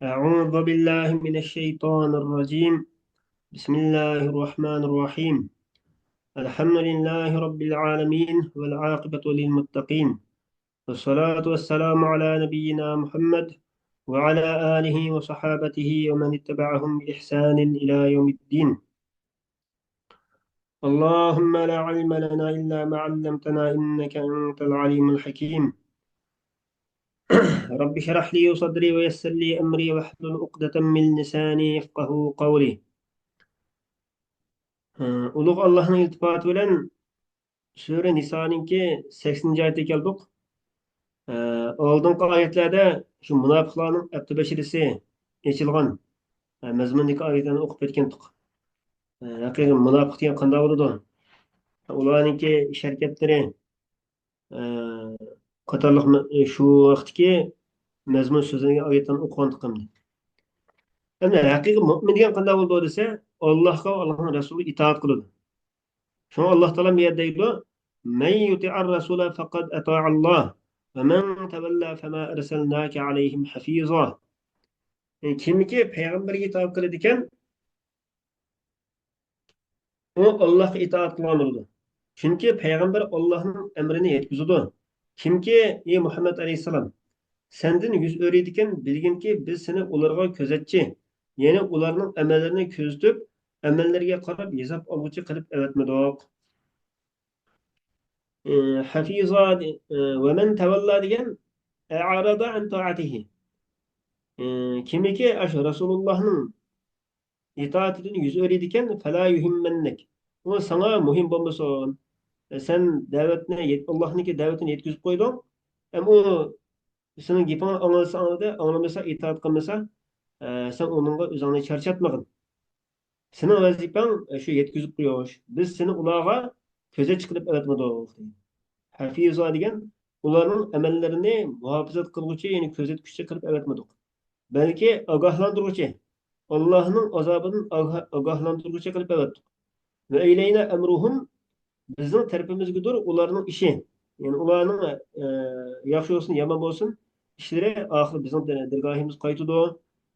أعوذ بالله من الشيطان الرجيم. بسم الله الرحمن الرحيم. الحمد لله رب العالمين والعاقبة للمتقين، والصلاة والسلام على نبينا محمد وعلى آله وصحابته ومن اتبعهم بإحسان إلى يوم الدين. اللهم لا علم لنا إلا ما علمتنا إنك أنت العليم الحكيم. رب اشرح لي صدري ويسر لي أمري واحلل عقدة من لساني يفقه قولي. Ulug' Allohning iltifoti bilan Sura Niso'ninki 80 oyatiga keldik. Oldingi oyatlarda shu munofiqlarning abtibashirisi echilgan mazmundagi oyatlarni o'qib o'tgandik. Haqiqiy munofiq degan qanday bo'ladi? Ularningki ish harakatlari qatorliq shu vaqtdagi mazmun so'zlangan oyatlarni o'qigandik. Endi haqiqiy mo'min degan qanday bo'ladi desa, Allohga va Allohning rasuliga itoat qiladi. Şunu Allah Teala bir yerde diyor. Men yuti'ar rasula faqad ata'allah ve men tevella fema erselnake aleyhim hafiza. Yani kimki peygamberge itaat kıladiken o Allah'a itaat kılan oldu. Çünkü peygamber Allah'ın emrini yetkizdi. Kimki ey Muhammed Aleyhisselam senden yüz öğretiken bilgin ki biz seni ularga közetçi, yani ularning amellerini közütüp amellerge qarab hesap algıcı kılıp evetmedik. Hafiza ve men tevella degan a'rada an taatihi. Kimiki aş Resulullah'ın itaatini yüz öğretiken fela yuhimmennek. O sana muhim olmasın. Sen davetine Allah'ınki davetini yetkizip koydun. Ama o senin gipini anılsa anladı, anlamasa itaat kılmasa sen onunla üzerine çarşatmadın. Senin vazifen şu yetkizip koyuyor. Biz seni ulağa köze çıkıp öğretmedik. Hafiza degan ularning amellarini muhofazat qilguvchi, ya'ni kuzatuvchi qilib evatmadik. Balki ogohlantiruvchi, Allohning azobidan ogohlantiruvchi qilib evatdik. Va ilayna amruhum bizning tarafimizgadir ularning ishi. Ya'ni ularning yaxshi bo'lsin, yomon bo'lsin, ishlari oxir bizning dirgohimiz qaytadi.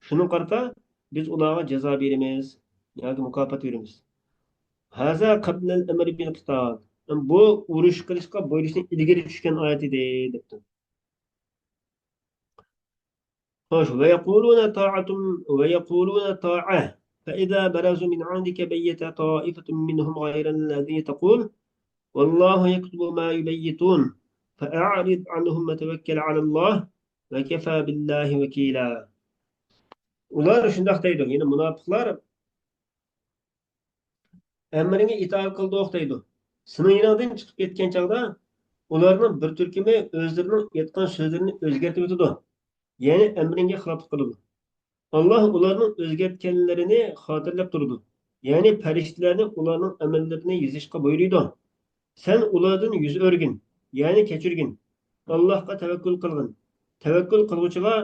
Shuni qarta biz ularga jazo beramiz yoki mukofot beramiz. Haza qabla al-amr bil qital. Bu urush qilishga buyurishni ilgari tushgan oyat edi debdi. Xo'sh, va yaquluna ta'atun va yaquluna ta'a فإذا برزوا من عندك بيت طائفة منهم غير الذي تقول والله يكتب ما يبيتون فأعرض عنهم وتوكل على الله وكفى بالله وكيلا. Ular shundoq deydi, ya'ni munofiqlar emriga itoat qildi deydi. Sınırdan chiqib ketgan chog'da ularning bir turkumi o'zlarining aytgan so'zlarini o'zgartirib o'tadi. Ya'ni emringa xiloflik qiladi. Alloh ularning o'zgartganlarini xotirlab turdi. Ya'ni farishtalarni ularning amallarini yozishga buyurdi. Sen ulardan yuz o'rgin, ya'ni kechirgin. Allohga tavakkul qilgin. Tavakkul qiluvchiga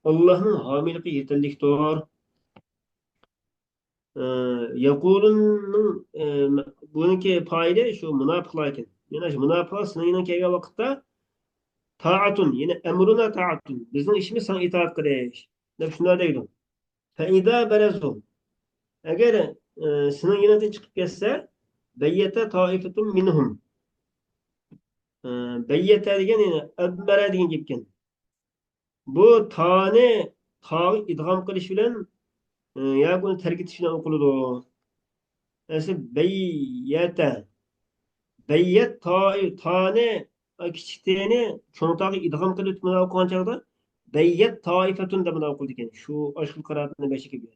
Allohning homiligi yetarlikdir. Yaqulunning buniki foyda shu munofiqlar ekan. Yana shu munofiqlar sinaydan kelgan vaqtda taatun, ya'ni amruna taatun. Bizning ishimiz sana itoat qilish deb shunday deydi. Fa idza barazu agar sinay yanadan chiqib ketsa bayyata toifatun minhum. Bayyata degan ya'ni adbara degan gapkan. Bu tani tog'i idg'om qilish bilan yoki uni tark etish bilan o'qiladi. Asli bayyata bayyat tani kichik teni cho'ng tog'i idg'om qilib mana o'qigan chog'da bayyat toifatun deb mana o'qildi ekan. Shu oshkul qiroatni beshik gibi.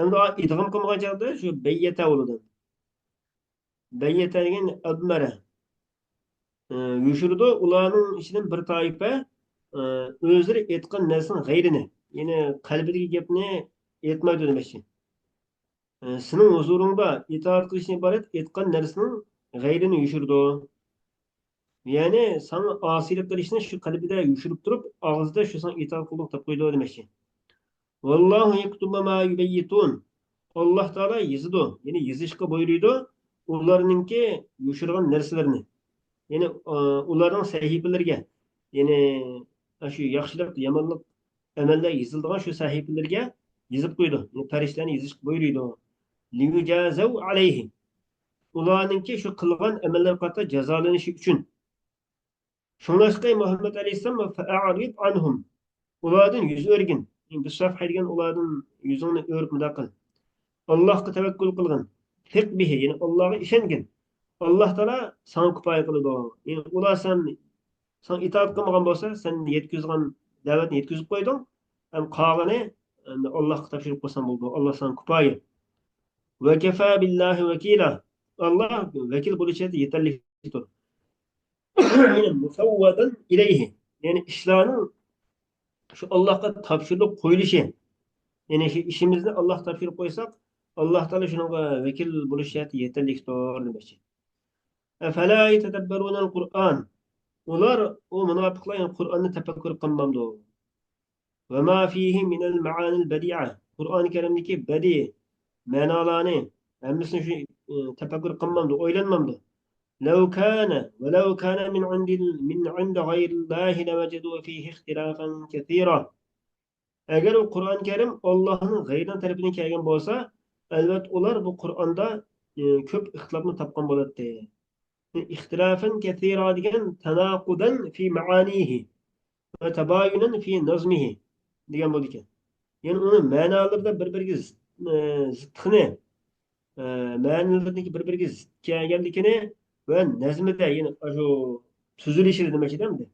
Endi idg'om qilmagan chog'da shu bayyata bo'ladi. Bayyata degan admara. Yushurdi ularning ichidan bir toifa o'zlari aytgan narsaning g'ayrini, ya'ni qalbidagi gapni aytmaydi demoqchi. Sening huzuringda itoat qilishni iborat aytgan narsaning g'ayrini yushurdi. Ya'ni sana osiylik qilishni shu qalbida yushirib turib, og'zida shu san itoat qilib deb qo'ydi demoqchi. Vallohu yaktubu ma yubayyitun. Alloh taolo yozadi, ya'ni yozishga buyurdi ularningki yushirgan narsalarini. Ya'ni ularning sahifalariga, ya'ni shu yaxshilik, yomonlik amallar yozildigan shu sahifalarga yozib qo'ydi. Farishtalarni yozish buyurdi. Liyujazav alayhi. Ularninki shu qilgan amallar qata jazolanishi uchun. Shunlashqa Muhammad alayhissalom fa'arid anhum. Ulardan yüz o'rgin. Bu saf haydigan ulardan yuzingni o'rib mudaqil. Allohga tavakkul qilgin. Fiq bihi, ya'ni Allohga ishongin. Alloh taolo sana kifoya qiladi. Ya'ni ular sen itoat qilmagan bo'lsa, sen yetkazgan da'vatni yetkazib qo'yding. Ham qolgani Allohga topshirib qo'ysan bo'ldi. Alloh sana kifoya. Va kafa billahi vakila. Alloh vakil bo'lishi yetarlidir. Yani musavvadan ilayhi. Yani ishlarning shu Allohga topshirib qo'yilishi. Yani işimizni Alloh topshirib qo'ysak, Alloh taolo shunga vakil bo'lishi yetarlidir demoqchi. Afala yatadabbaruna al-Qur'an. Ular o munofiqlar Qur'onni tafakkur qilmamdi. Va ma fihi min al-ma'ani al-badi'a. Qur'oni Karimdagi badi ma'nolarni hammasini shu tafakkur qilmamdi, o'ylanmamdi. لو كان ولو كان من عند غير الله لوجدوا فيه اختلافا كثيرا. Agar o Qur'on Karim Allohning g'ayridan tarafidan kelgan bo'lsa, albatta ular bu Qur'onda ko'p ixtilofni topgan bo'ladi. İxtilafan kathira degan tanaqudan fi maanihi va tabayunan fi nazmihi degan bo'ldi ekan. Ya'ni uni ma'nolarida bir-biriga zidni, ma'nolardagi bir-biriga zid kelganligini va nazmida, ya'ni shu tuzilishida demoqchidamdi.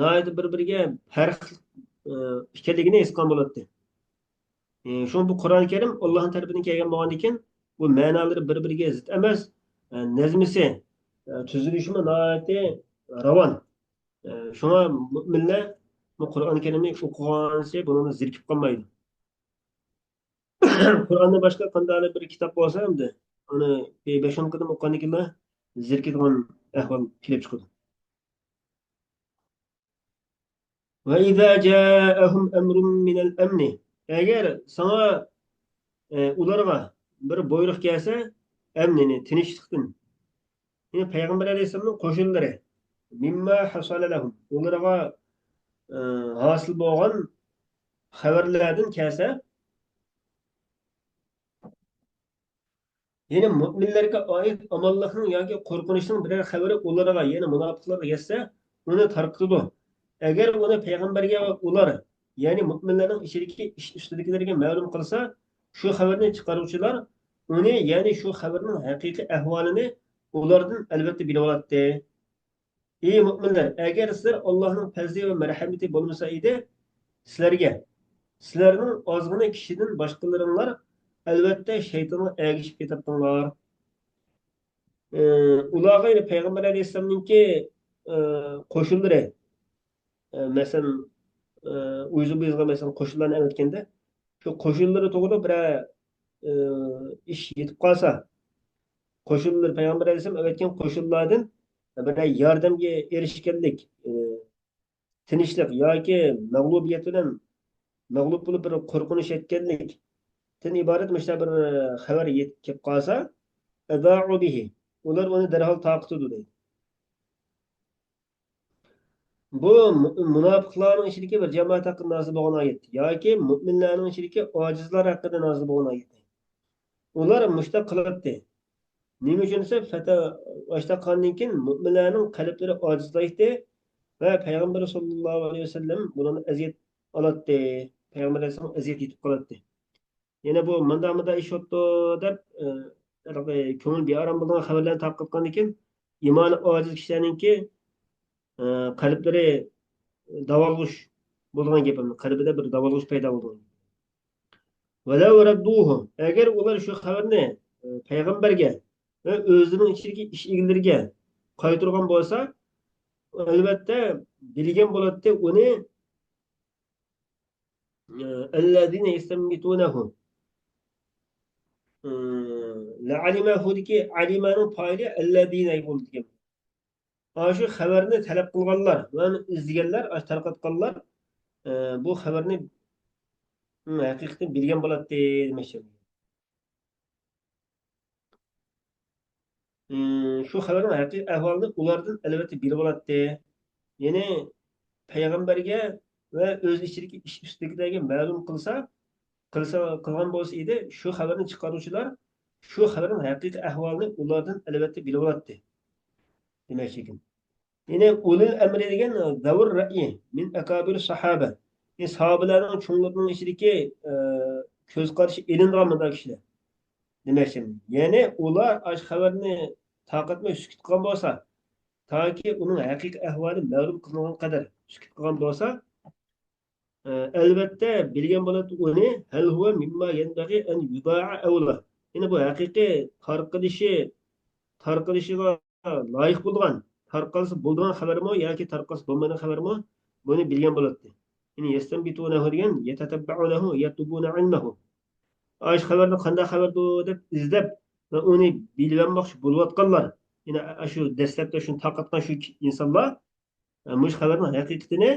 Nayda bir-biriga farq ekanligini his qilgan bo'ladi. Shu bu Qur'oni Karim Allohning tarafidan kelgan bo'lgan ekan, bu ma'nolari bir-biriga zid emas, nazmisi, tuzilishimi nayda ravon. Shuna mu'minlar bu Qur'oni Karimni o'qigancha buni zerikib qolmaydi. Qur'onni boshqa qanday bir kitob bo'lsa hamda uni 5-10 qadam o'qigandan keyin zerikadigan ahvol kelib chiqadi. Va idza ja'ahum amrun min al-amn. Agar sana ularga bir buyruq kelsa, amnini tinchlikdan. Ya'ni Payg'ambar alayhisolamning qo'shinlari mimma hasala lahum. Ularga hosil bo'lgan xabarlardan kelsa, ya'ni mu'minlarga oid amallikning yoki qo'rqinchning biror xabari ularga, ya'ni munofiqlarga yetsa, uni tarqitadi. Agar uni payg'ambarga va ular, ya'ni mu'minlarning ichidagi ish ustidagilarga ma'lum qilsa, shu xabarni chiqaruvchilar uni, ya'ni shu xabarning haqiqiy ahvolini ulardan albatta bilib oladi. Ey mu'minlar, agar sizlar Allohning fazli va marhamati bo'lmasa edi, sizlarning ozgina kishidan boshqalaringlar albatta shaytonga ergishib ketibdinglar. Ularga yine Peygamber Aleyhisselam'ınki qo'shinlari, masalan, o'zi bizga masalan qo'shinlarni aytganda, shu qo'shinlari to'g'rida bir ish yetib qolsa, qo'shinlar Peygamber Aleyhisselam aytgan qo'shinlardan bir yordamga erishganlik, tinchlik yoki mag'lubiyat bilan mag'lub bo'lib bir qo'rqinish etganlik iborat mana bir xabar yetib qolsa, ada'u bihi. Ular onu derhal takip ediyor. Bu münafıkların içindeki bir cemaat hakkında nazil olan ayet. Ya ki müminlerin içindeki acizler hakkında nazil olan ayet. Ular müştak kılıptı. Nime üçünse fete başta kanınkin müminlerin kalpleri acizlaydı ve Peygamber sallallahu aleyhi ve sellem bunun eziyet alattı. Peygamber aleyhisselam eziyet yetip kalattı. Yine bu manda iş oldu der, köngül bir aram bulduğun haberlerini takip kanınkin imanı aciz kişilerinki qalblari davolg'ish bo'lgan gapim, qalbida bir davolg'ish paydo bo'ldi. Valau radduhu, agar ular shu xabarni payg'ambarga va o'zining ichidagi ish egalariga qaytargan bo'lsa, albatta bilgan bo'ladi uni allazina yastambitunahu la'alimahu deki alimaning fa'ili allazina bo'ldi. Şu xabarni talab qilganlar va izlaganlar, tarqatganlar bu xabarni haqiqatan bilgan bo'ladi demoqchi. Shu xabarning haqiqiy ahvolini ulardan albatta bilib oladi. Ya'ni payg'ambarga va o'z ichidagi ish ustidagilarga ma'lum qilgan bo'lsa edi, shu xabarni chiqaruvchilar shu xabarning haqiqiy ahvolini ulardan albatta bilib oladi demoqchi ekan. Yine ulul emri degan davr ra'yi min akabir sahaba. Sahabelerning cho'nglarining ichidagi ko'z qarashi ilingan bunday kishilar demoqchi. Ya'ni ular ash xabarni taqatmay sukut qilgan bo'lsa, toki uning haqiqiy ahvoli ma'lum qilingan qadar sukut qilgan bo'lsa, albatta bilgan bo'ladi uni hal huwa mimma yanbaghi an yuda'a awla. Ya'ni bu haqiqiy tarqalishiga loyiq bo'lgan tarqalsa bo'ldigan xabarmi yoki tarqalsa bo'lmagan xabarmi buni bilgan bo'ladi. Ya'ni yastanbitunahu degan yatatabba'unahu yatubuna ilmahu. Ash xabarni qanday xabardir deb izlab va uni bilib olmoqchi bo'layotganlar. Ya'ni shu dastlabda shuni tarqatgan shu insonlar mush xabarning haqiqatini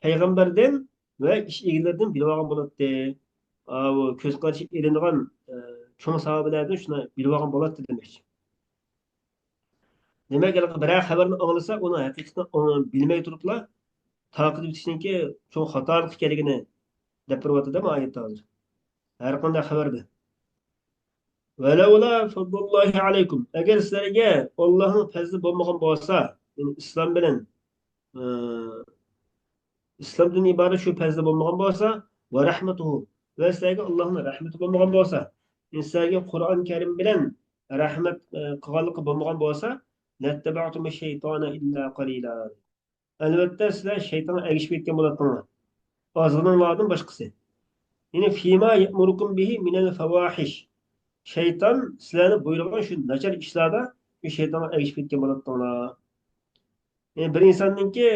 payg'ambardan va ish egalaridan bilib olgan bo'ladi. Bu ko'z qarashi ilingan cho'ng sahobalardan shuni bilib olgan bo'ladi demoqchi. Demek ki bir xabarni anglasa, uni haqiqatni bilmay turibla taqib etishninki cho'ng xatolik ekanligini deb turyapti-da bu oyatda hozir. Har qanday xabarda. Valawla fadlullohi alaykum. Agar sizlarga Allohning fazli bo'lmagan bo'lsa, ya'ni islom bilan e, islomdan iborat shu fazli bo'lmagan bo'lsa, va rahmatuhu va sizlarga Allohning rahmati bo'lmagan bo'lsa, sizlarga Qur'on Karim bilan rahmat qilganligi bo'lmagan bo'lsa, nattaba'tum shaytona illa qalila. Albatta sizlar shaytonga ergishib ketgan bo'lardinglar. Ozg'inlardan boshqasi. Ya'ni fima ya'murukum bihi minal fawahish. Shayton sizlarni buyurgan shu nachar ishlarda shu shaytonga ergishib ketgan bo'lardinglar. Yani bir insonningki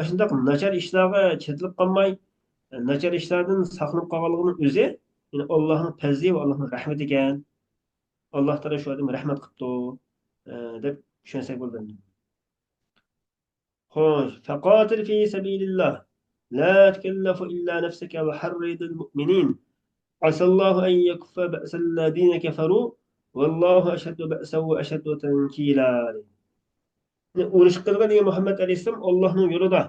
shundoq nachar ishlarga chetilib qolmay, nachar ishlardan saqlanib qolganligining o'zi, ya'ni Allohning fazli va Allohning rahmati ekan. Alloh taolo shu odamga rahmat qilibdi deb tushunsak bo'ladi. خوش فقاتل في سبيل الله لا تكلف إلا نفسك وحرض المؤمنين عسى الله أن يكف بأس الذين كفروا والله أشد بأسا وأشد تنكيلا. Urush qilgan Muhammad alayhissalom Allohning yo'lida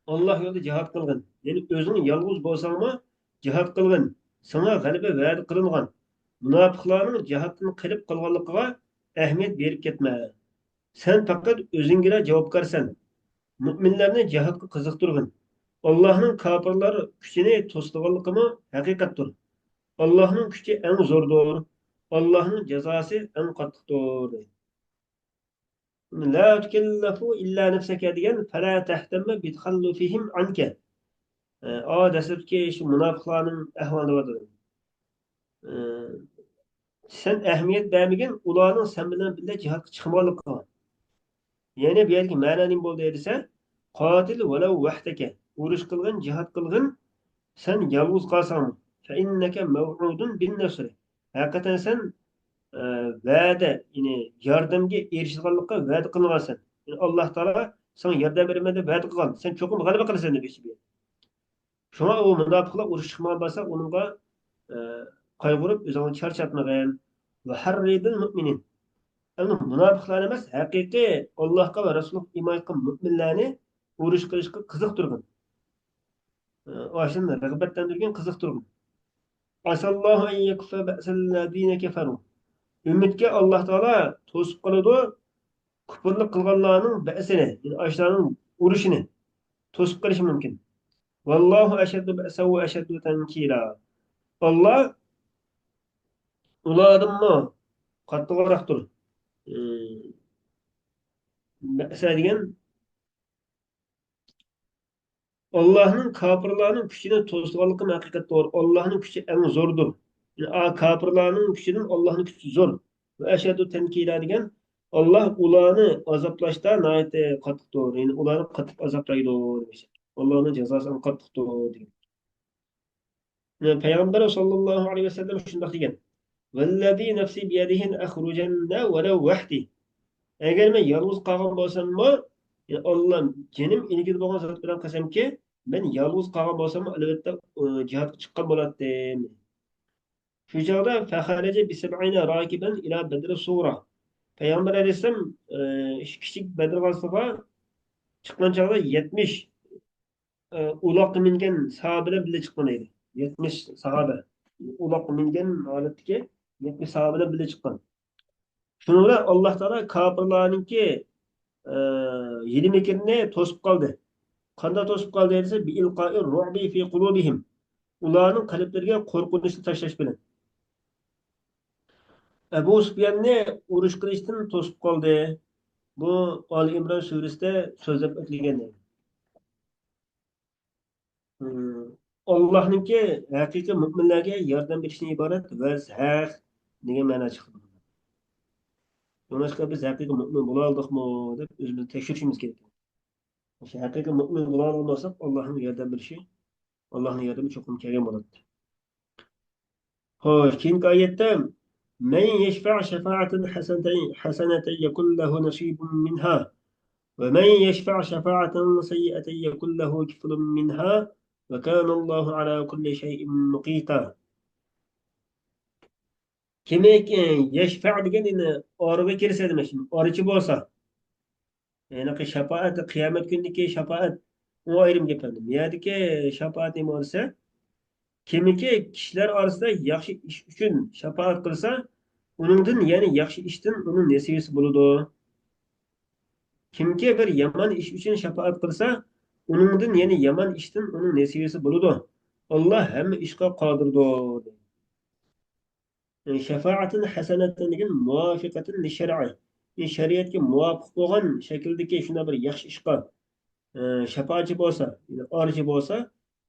Alloh yo'lida jihad qilgan. Ya'ni o'zing yolg'iz bo'lsangmi jihad qilgan. Sana g'alaba va'da qilingan. Munofiqlarning jihadni qilib qolganligiga ahamiyat berib ketma. Sen faqat o'zingga javobgarsan. Mu'minlarni jihadga qiziqtirgin. Allohning kofirlar kuchini to'sganligimi haqiqatdir. Allohning kuchi eng zo'rdir. Allohning jazosi eng qattiqdir. لا تكلف إلا نفسك degan فلا تهتم بتخلفهم عنك. Dastlabki shu munofiqlarning ahvolini aytadi. Sen ahamiyat bermagin, ularning sen bilan birga jihodga chiqmoqlik qilgan. Ya'ni bu yerga ma'no nima bo'ldi desa, qotil walau wahdaka. Urush qilgin, jihod qilgin, sen yolg'iz qolsang, fa innaka maw'udun bin nasr. Haqiqatan sen va'da, ya'ni yordamga erishganlikka va'da qilingansan. Yani Alloh taolo sana yordam bermadi, va'da qilgan. Sen cho'qim g'alaba qilasan deb aytdi. Shuna u munofiqlar urush chiqmagan bo'lsa, uningga qayg'urib, o'zingni charchatmagin. Va harridil mu'minin. Endi munofiqlar emas, haqiqiy Allohga va Rasululloh imoy qilgan mu'minlarni urush qilishga qiziqtirgin. O'shani rag'batlantirgan, qiziqtirgin. Asallohu an yakfa ba'sal ladina kafaru. Umidga Alloh taolo to'sib qoladi kufrlik qilganlarning ba'sini, ya'ni ashlarning urushini to'sib qolishi mumkin. Vallohu ashaddu ba'sa va ashaddu tankila. Alloh ulardanmi qattiqroqdir. Ba'sa degan Allohning kofirlarning kuchini to'sganligi haqiqatdir. Allohning kuchi eng zo'rdir. Kofirlarning kuchidan Allohning kuchi zo'r. Va ashaddu tankila degan Alloh ularni azoblashda nihoyat qattiqdir. Ya'ni ularni qattiq azoblaydi demoqchi. Allohning jazosi ham qattiqdir degan. Payg'ambar sollallohu alayhi vasallam shunday degan. Vallazi nafsi biyadihi akhrujanna walau wahdi. Agar men yolg'iz qolgan bo'lsam-mo, Alloh jinim ilgili bo'lgan zot bilan qasamki, men yolg'iz qolgan bo'lsam, albatta jihodga chiqqan bo'lardim. Shu chog'da faxaraja bi sab'ina rakiban ila badr sura. Payg'ambar alayhisalom kichik Badr g'azotida chiqqan chog'da 70 uloqqa mingan sahoba bilan birga chiqqan edi. 70 sahoba uloqqa mingan holatdagi 70 sahoba bilan birga chiqqan. Shuni bilan Alloh taolo kofirlarningki yedi-mekirni to'sib qoldi. Qanday to'sib qoldi desa, bi ilqo'i ru'bi fi qulubihim. Ularning qalblariga qo'rqinchni tashlash bilan. Abu Sufyanni urush qilishdan to'sib qoldi. Bu Ali Imron surasida so'zlab o'tilgan. Hmm. Allohningki haqiqiy mu'minlarga yordam berishdan iborat va haq degan ma'no chiqdi. Bunga biz haqiqiy mu'min bo'la oldikmi deb o'zimizni tekshirishimiz kerak. O'sha haqiqiy mu'min bo'la olmasak, Allohning yordam berishi, Allohning yordami cho'qim kelgan bo'ladi. Xo'sh, keyingi oyatda من يشفع شفاعة حسنة يكن له نصيب منها ومن يشفع شفاعة سيئة يكن له كفل منها وكان الله على كل شيء مقيتا. Demek yeşfa degan orga kirsa demak, orchi bo'lsa, ya'ni shafaat qiyomat kunidagi shafaat u ayrim gaplarni. Yerdagi shafaat nima bo'lsa, kimiki kishilar orasida yaxshi ish uchun shafaat qilsa, uningdan ya'ni yaxshi ishdan uning nasibasi bo'ladi. Kimki bir yomon ish uchun shafaat qilsa, uningdan ya'ni yomon ishdan uning nasibasi bo'ladi. Alloh hamma ishga qodirdir. Şefaatin hasenetin degan muvafiqatin li shar'i. Shariatga muvofiq bo'lgan shakldagi shunday bir yaxshi ishqa shafaatchi bo'lsa, orchi bo'lsa,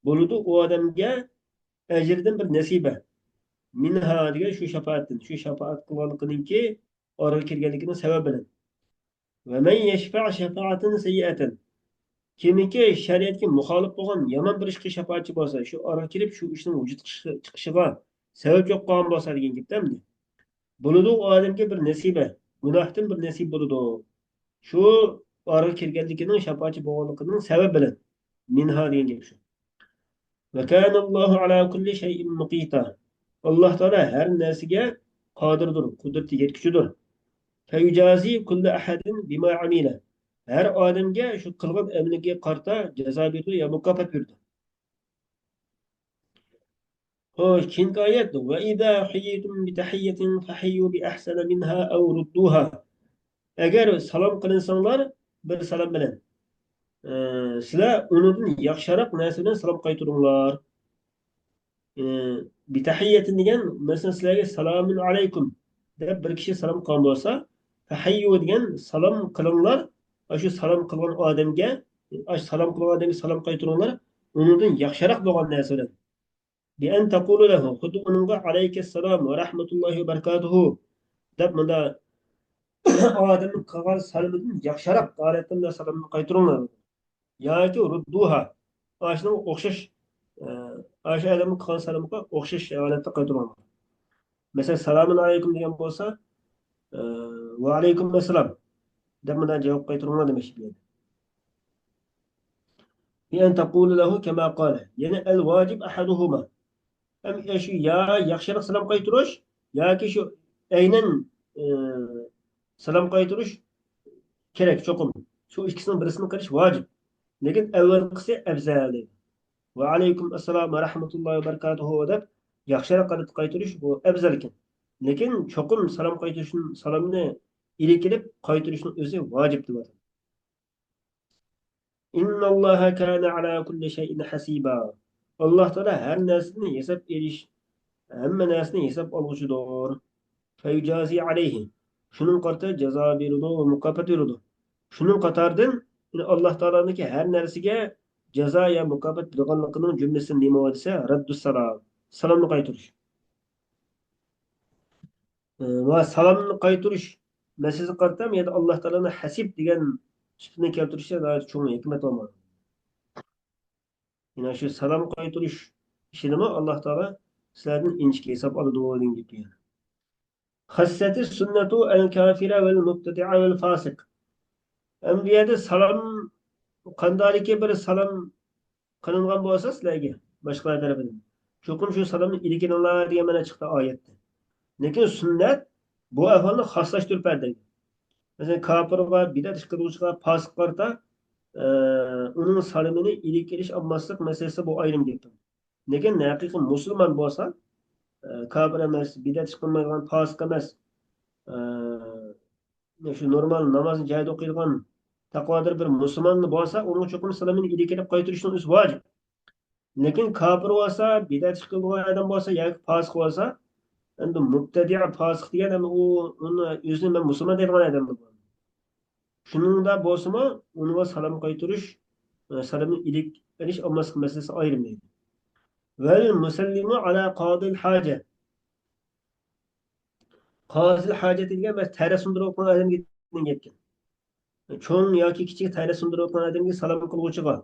bo'ludi u odamga ajrdan bir nasiba. Minha degan shu shafaatdan, shu shafaat qilganliginingki orga kirganligining sababi bilan. Va man yashfa' shafa'atan sayyi'atan. Kimiki shariatga muxolif bo'lgan yomon bir ishga shafaatchi bo'lsa, shu orga kirib shu ishning vujudga chiqishiga sabab yo'q qolgan bo'lsa degan gapdamdi. Bo'ludi u odamga bir nasiba, gunohdan bir nasib bo'ludi. Shu orga kirganligining shafaatchi bo'lganligining sababi bilan. Minha degan gap shu. Va kana Allohu ala kulli shay'in muqita. Alloh taolo har narsaga qodirdir, qudrati yetkuchidir. Fayujazi kulli ahadin bima amila. Har odamga shu qilgan amaliga qarta jazo berdi ya mukofot berdi. Xo'sh, keyingi oyat va idza hayyitum bi tahiyyatin fahayyu bi ahsana minha aw rudduha. Agar salom qilinsanglar bir salom bilan sizlar unidan yaxshiroq narsa bilan salom qaytaringlar. Bitahiyyatin degan masalan sizlarga salomun alaykum deb bir kishi salom qilgan bo'lsa, tahayyu degan salom qilinglar. Shu salom qilgan odamga, salom qilgan odamga salom qaytaringlar. Unidan yaxshiroq bo'lgan narsa bilan. Bi an taqulu lahu xuddi uningga alayhissalom va rahmatullohi va barakatuhu deb bunda odamning qilgan salomidan yaxshiroq holatda salomni qaytaringlar. Yoki rudduha. Ashunga o'xshash Ayşe adamın qilgan salomga o'xshash holatda qaytaringlar. Masalan, "Assalomu alaykum" degan bo'lsa, "Va alaykum assalom" deb bundan javob qaytaringlar demoqchi bu yerda. Bi an taqulu lahu kama qala. Yana al-vojib ahaduhuma. Ham shu ya yaxshiroq salom qaytarish yoki shu aynan salom qaytarish kerak cho'qim. Shu ikkisining birisini qilish vojib. Lekin avvalgisi afzal. Va alaykum assalom va rahmatullohi va barakatuhu deb yaxshiroq qilib qaytarish bu afzal ekan. Lekin cho'qim salom qaytarishni salomni ilib qaytarishning o'zi vojib deb atadi. Innalloha kana ala kulli shay'in hasiba. Alloh taolo har narsani hisob elish, hamma narsani hisob oluvchidir. Fayujazi alayhi. Shuning qarta jazo beradi va mukofot beradi. Shuning qatoridan Alloh taoloniki har narsaga jazo ya mukofot berganligining jumlasi nima bo'lsa, raddus salom. Salomni qaytarish. Va salomni qaytarish masalasi qartam, ya'ni Alloh taoloni hasib degan sifatini keltirishda cho'ng hikmat bo'ladi. Yine şu salom qaytarish ishini Alloh taolo sizlardan inchki hisob oladi degan gap yani. Xassati sunnatu al-kafira vel mubtadi'a vel fasiq. Ambiyada salom qandaliki bir salom qilingan bo'lsa sizlarga boshqalar tarafidan. Cho'qim shu salomni ilkinlar degan mana chiqdi oyatda. Lekin sunnat bu ahvolni xoslashtirib berdi. Masalan, kofirga, bidat qiluvchiga, fosiqlarga Onun salımını ilik geliş almaslık meselesi bu ayrım gibi. Lekin haqiqiy musulmon bo'lsa, kafir emas, bidat qilmaydigan, fosiq emas, shu normal namozni joyida o'qiydigan taqvodir bir musulmon bo'lsa, uning cho'qim salomini ilik kelib qaytarishning o'zi vojib. Lekin kafir bo'lsa, bidat qilgan odam bo'lsa yoki fosiq bo'lsa, endi mubtadi fosiq degan endi u uni o'zini men musulmon deydigan odam bo'ladi. Shuningda bo'lsa-mu, unga salom qaytarish, salomni ilik ilish olmaslik masalasi ayrimlaydi. Vel musallimu ala qadil haja. Qazil hajat degan mas ta'ra sundirib o'tgan odamga ketgan. Cho'ng yoki kichik ta'ra sundirib o'tgan odamga salom qilguvchiga.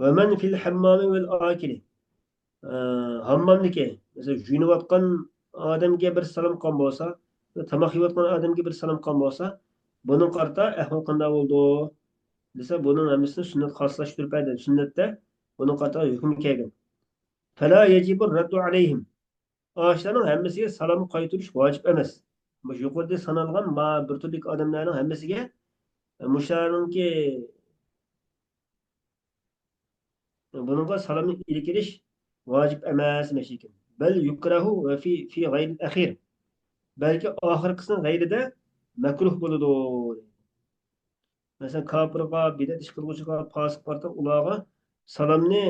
Va man fil hammami vel akili. Hammamniki, mesela juyunayotgan odamga bir salom qilgan bo'lsa, tamoq yeyotgan odamga bir salom qilgan bo'lsa, buning qarta ahvol qanday bo'ldi desa, buning hammasini sunnat xoslashtirib berdi. Sunnatda buning qarta hukm kelgan. Fala yajibu raddu alayhim. Ağaçların hemmesiga salom qaytarish vojib emas. Bu yuqorida sanalgan bir turli odamlarning hammasiga mushalarningki buningga salomni ilkirish vojib emas ekan. Bal yukrahu va fi g'ayr al-akhir. Balki oxirqisini g'ayrida makruh bo'ladi. Masalan, kofirga, bidat ish qilguvchiga, fosiqlarga ularga salomni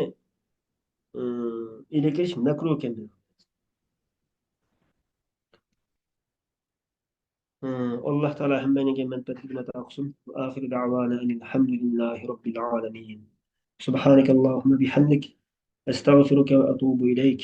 ilkirish makruh ekan. الله تعالى همنا من تدبنا تأقسم وآخر دعوانا أن الحمد لله رب العالمين. سبحانك اللهم بحمدك أستغفرك وأتوب إليك.